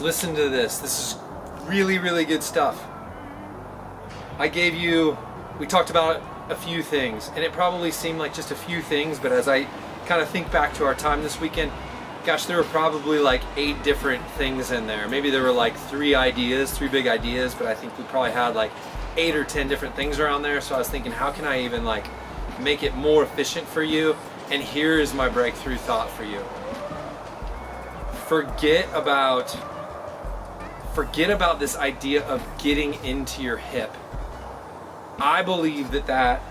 listen to this. This is really, really good stuff. We talked about a few things, and it probably seemed like just a few things, but as I kind of think back to our time this weekend, gosh, there were probably like 8 different things in there. Maybe there were like 3 big ideas, but I think we probably had like 8 or 10 different things around there. So I was thinking, how can I even like make it more efficient for you? And here is my breakthrough thought for you. Forget about this idea of getting into your hip. I believe that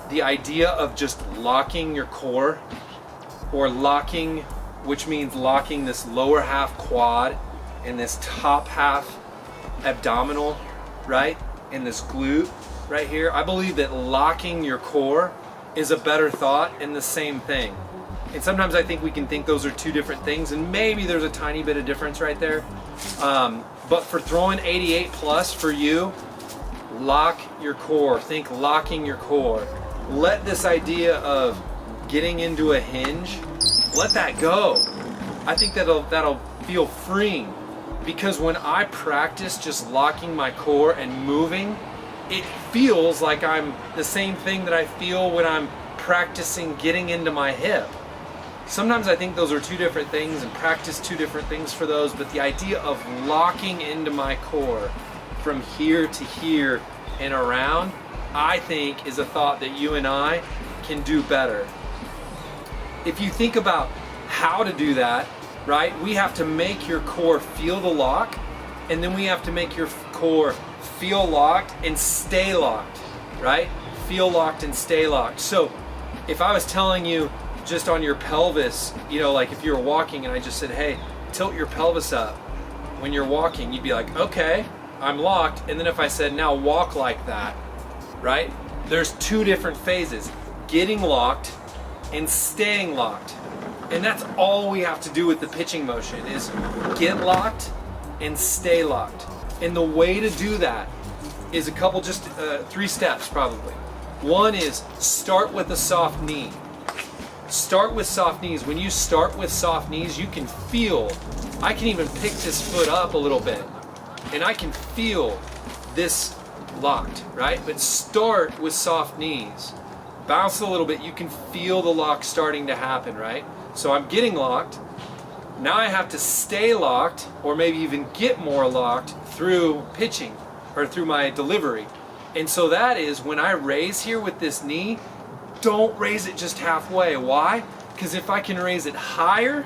the idea of just locking your core, or locking, which means locking this lower half quad and this top half abdominal, right? And this glute right here. I believe that locking your core is a better thought and the same thing. And sometimes I think we can think those are 2 different things, and maybe there's a tiny bit of difference right there. But for throwing 88 plus for you, lock your core. Think locking your core. Let this idea of getting into a hinge, let that go. I think that'll feel freeing, because when I practice just locking my core and moving, it feels like I'm the same thing that I feel when I'm practicing getting into my hip. Sometimes I think those are 2 different things and practice 2 different things for those, but the idea of locking into my core from here to here and around, I think is a thought that you and I can do better. If you think about how to do that, right, we have to make your core feel the lock, and then we have to make your core feel locked and stay locked, right? Feel locked and stay locked. So if I was telling you just on your pelvis, you know, like if you were walking and I just said, hey, tilt your pelvis up when you're walking, you'd be like, okay, I'm locked. And then if I said, now walk like that, right? There's 2 different phases, getting locked and staying locked. And that's all we have to do with the pitching motion, is get locked and stay locked. And the way to do that is just 3 steps probably. One is start with a soft knee. Start with soft knees. When you start with soft knees, you can feel, I can even pick this foot up a little bit, and I can feel this locked, right? But start with soft knees. Bounce a little bit, you can feel the lock starting to happen, right? So I'm getting locked. Now I have to stay locked, or maybe even get more locked through pitching or through my delivery. And so that is when I raise here with this knee, don't raise it just halfway. Why? Because if I can raise it higher,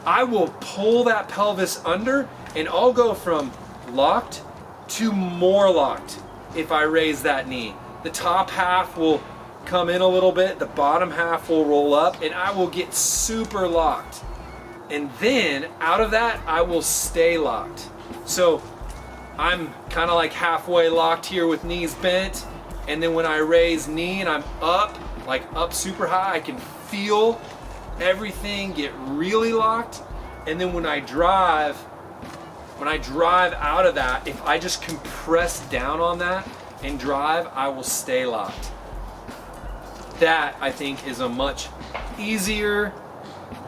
I will pull that pelvis under, and I'll go from locked to more locked if I raise that knee. The top half will come in a little bit, the bottom half will roll up, and I will get super locked. And then out of that, I will stay locked. So I'm kind of like halfway locked here with knees bent, and then when I raise knee and I'm up, like up super high, I can feel everything get really locked. And then when I drive out of that, if I just compress down on that and drive, I will stay locked. That, I think, is a much easier,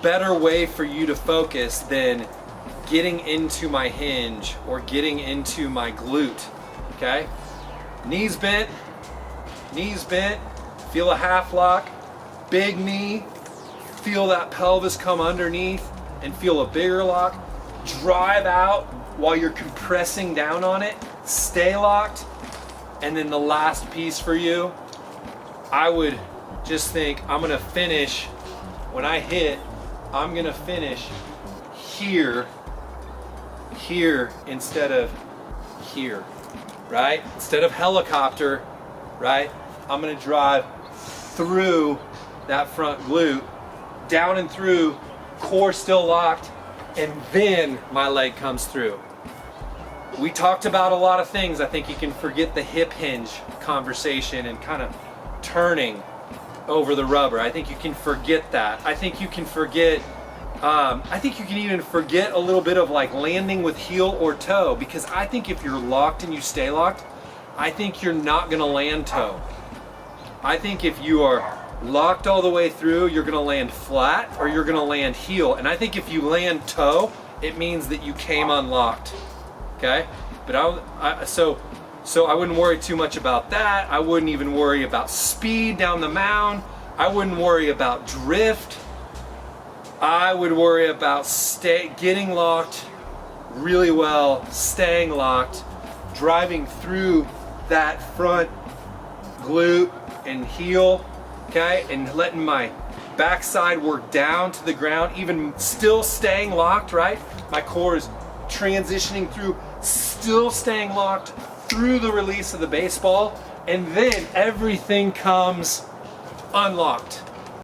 better way for you to focus than getting into my hinge or getting into my glute, okay? Knees bent, feel a half lock, big knee, feel that pelvis come underneath and feel a bigger lock. Drive out while you're compressing down on it, stay locked. And then the last piece for you, I would just think, I'm gonna finish, when I hit, I'm gonna finish here instead of here, right? Instead of helicopter, right? I'm gonna drive through that front glute, down and through, core still locked, and then my leg comes through. We talked about a lot of things. I think you can forget the hip hinge conversation and kind of turning over the rubber. I think you can forget that. I think you can forget, I think you can even forget a little bit of like landing with heel or toe, because I think if you're locked and you stay locked, I think you're not gonna land toe. I think if you are locked all the way through, you're gonna land flat or you're gonna land heel. And I think if you land toe, it means that you came unlocked. Okay? But so I wouldn't worry too much about that. I wouldn't even worry about speed down the mound. I wouldn't worry about drift. I would worry about getting locked really well, staying locked, driving through that front glute and heel, okay, and letting my backside work down to the ground, even still staying locked, right? My core is transitioning through, still staying locked through the release of the baseball, and then everything comes unlocked.